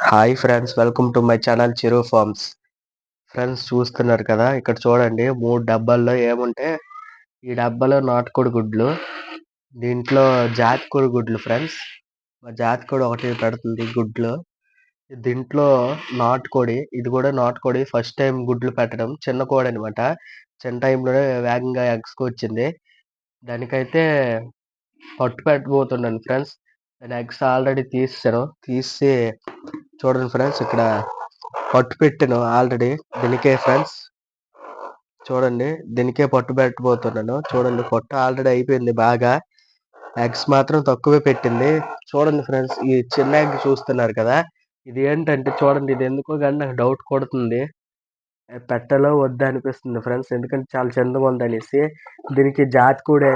Hi friends, welcome to my channel Chiru farms. Friends చూస్తున్నారు కదా, ఇక్కడ చూడండి 3 డబ్బాల్లో ఏముంటే ఈ డబ్బాలో నాటుకోడి గుడ్లు, దీంట్లో జాతికోడి గుడ్లు ఫ్రెండ్స్. మా జాతికోడి ఒకటి పెడుతుంది గుడ్లు. దీంట్లో నాటుకోడి, ఇది కూడా నాటుకోడి ఫస్ట్ టైం గుడ్లు పెట్టడం. చిన్న కోడి అనమాట. చిన్న టైంలోనే వేగంగా ఎగ్స్కి వచ్చింది. దానికైతే పట్టు పెట్టబోతున్నాను ఫ్రెండ్స్. నేను ఎగ్స్ ఆల్రెడీ తీసి చూడండి ఫ్రెండ్స్, ఇక్కడ పట్టు పెట్టాను ఆల్రెడీ. దీనికే ఫ్రెండ్స్ చూడండి, దీనికే పట్టు పెట్టబోతున్నాను. చూడండి, పట్టు ఆల్రెడీ అయిపోయింది బాగా. ఎగ్స్ మాత్రం తక్కువే పెట్టింది. చూడండి ఫ్రెండ్స్, ఈ చిన్న ఎగ్ చూస్తున్నారు కదా, ఇది ఏంటంటే చూడండి, ఇది ఎందుకో కానీ నాకు డౌట్ కొడుతుంది. పెట్టలో వద్దా అనిపిస్తుంది ఫ్రెండ్స్, ఎందుకంటే చాలా చిన్నగా ఉంది అనేసి. దీనికి జాతికోడి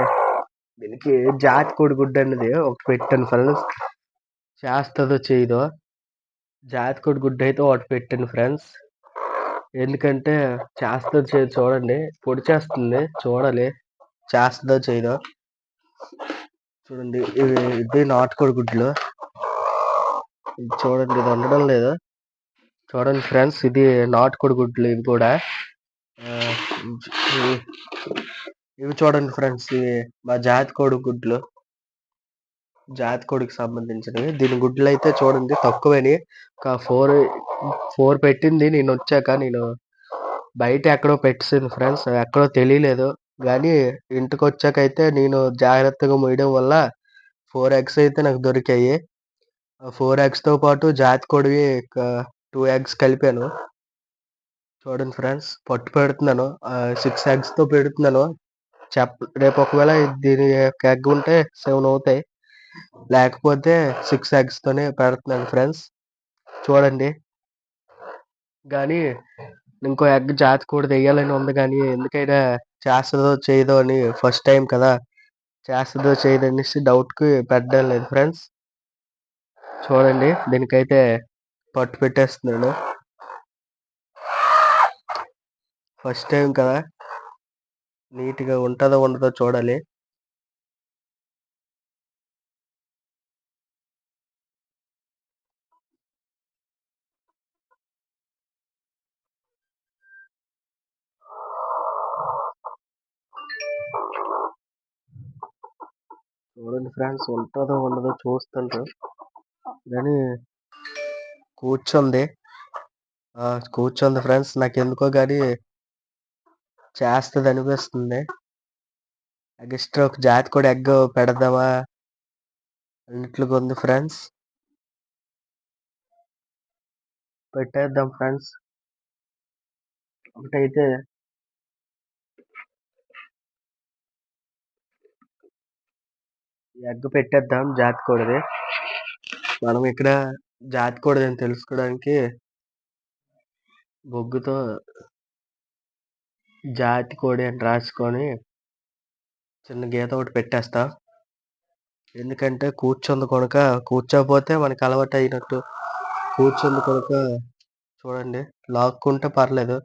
గుడ్డు అనేది ఒకటి పెట్టాను ఫ్రెండ్స్. చేస్తుందో చేయదో. జాతికోడి గుడ్డు అయితే ఒకటి పెట్టాను ఫ్రెండ్స్. ఎందుకంటే చేస్తుందో చేయదో చూడండి, పొడి చేస్తుంది. చూడాలి చేస్తుందో చేయదో. చూడండి, ఇది నాటుకోడి గుడ్లు. చూడండి, ఇది ఉండడం లేదు. చూడండి ఫ్రెండ్స్, ఇది నాటుకోడి గుడ్లు. ఇవి కూడా ఇవి చూడండి ఫ్రెండ్స్, ఇవి మా జాతికోడి గుడ్లు, జాతికోడికి సంబంధించినవి. దీని గుడ్లు అయితే చూడండి తక్కువని, ఒక ఫోర్ పెట్టింది. నేను వచ్చాక నేను బయట ఎక్కడో పెట్టేసింది ఫ్రెండ్స్, ఎక్కడో తెలియలేదు. కానీ ఇంటికి వచ్చాకైతే నేను జాగ్రత్తగా మోయడం వల్ల 4 ఎగ్స్ అయితే నాకు దొరికాయి. 4 ఎగ్స్తో పాటు జాతికోడివి 2 ఎగ్స్ కలిపాను. చూడండి ఫ్రెండ్స్, పట్టు పెడుతున్నాను. 6 ఎగ్స్తో పెడుతున్నాను. రేపు ఒకవేళ దీని ఎగ్ ఉంటే 7 అవుతాయి, లేకపోతే 6 ఎగ్స్తోనే పెడుతున్నాను ఫ్రెండ్స్. చూడండి, కానీ ఇంకో ఎగ్ జాతికోడి వేయాలని ఉంది. కానీ ఎందుకైనా చేస్తుందో చేయదో అని, ఫస్ట్ టైం కదా, చేస్తుందో చేయదో అనేసి డౌట్కి పెట్టడం లేదు ఫ్రెండ్స్. చూడండి, దీనికైతే పట్టు పెట్టేస్తున్నాను. ఫస్ట్ టైం కదా, నీట్గా ఉంటుందో ఉండదో చూడాలి. చూడండి ఫ్రెండ్స్, ఉంటుందో ఉండదో చూస్తుంటారు. కానీ కూర్చుంది ఫ్రెండ్స్. నాకు ఎందుకో కానీ చేస్తుంది అనిపిస్తుంది. ఎక్స్ట్రా ఒక జాతికోడి ఎగ్ పెడదామా అన్నట్లుగా ఉంది ఫ్రెండ్స్. పెట్టేద్దాం ఫ్రెండ్స్. ఒకటైతే ఎగ్ పెట్టేద్దాం జాతికోడిది. మనం ఇక్కడ జాతికోడిది అని తెలుసుకోవడానికి బొగ్గుతో జాతికోడి అని రాసుకొని చిన్న గీత ఒకటి పెట్టేస్తా. ఎందుకంటే కూర్చుంది కొనుక, కూర్చోపోతే మనకి అలవాటు అయినట్టు. కూర్చుంది కొనుక చూడండి, లాక్కుంటే పర్లేదు.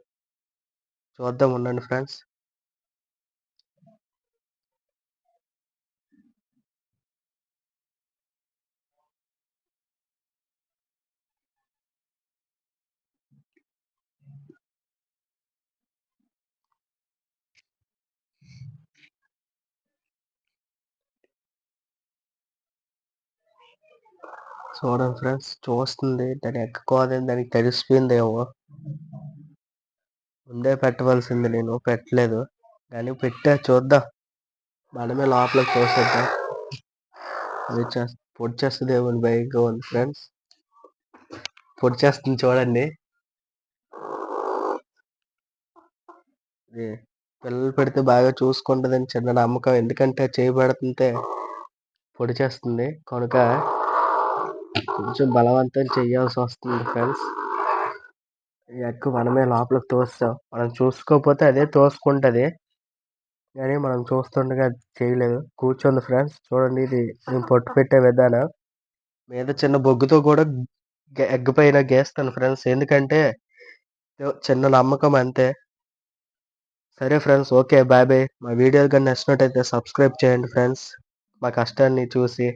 చూద్దాం ఉండండి ఫ్రెండ్స్. చూడండి ఫ్రెండ్స్, చూస్తుంది. దాని ఎక్కకోదని దానికి తెలిసిపోయిందేమో. ముందే పెట్టవలసింది, నేను పెట్టలేదు. కానీ చూద్దాం. మనమే లోపలికి తోసేద్దాం. పొడి చేస్తుందేమో అని భయంగా ఉంది ఫ్రెండ్స్. పొడి చేస్తుంది చూడండి. పిల్లలు పెడితే బాగా చూసుకుంటుందని చిన్న నమ్మకం. ఎందుకంటే చేయి పెడుతుంటే పొడి చేస్తుంది కనుక కొంచెం బలవంతం చేయాల్సి వస్తుంది ఫ్రెండ్స్. ఈ ఎగ్ మనమే లోపలికి తోస్తాం. మనం చూసుకోకపోతే అదే తోసుకుంటుంది. కానీ మనం చూస్తుండగా చేయలేదు. కూర్చోంది ఫ్రెండ్స్. చూడండి, ఇది నేను పొట్టు పెట్టే విధానం. మీద చిన్న బొగ్గుతో కూడా ఎగ్ పైన గీస్తాను ఫ్రెండ్స్. ఎందుకంటే చిన్న నమ్మకం అంతే. సరే ఫ్రెండ్స్, ఓకే, బాయ్ బాయ్. మా వీడియో కానీ నచ్చినట్టయితే సబ్స్క్రైబ్ చేయండి ఫ్రెండ్స్, మా కష్టాన్ని చూసి.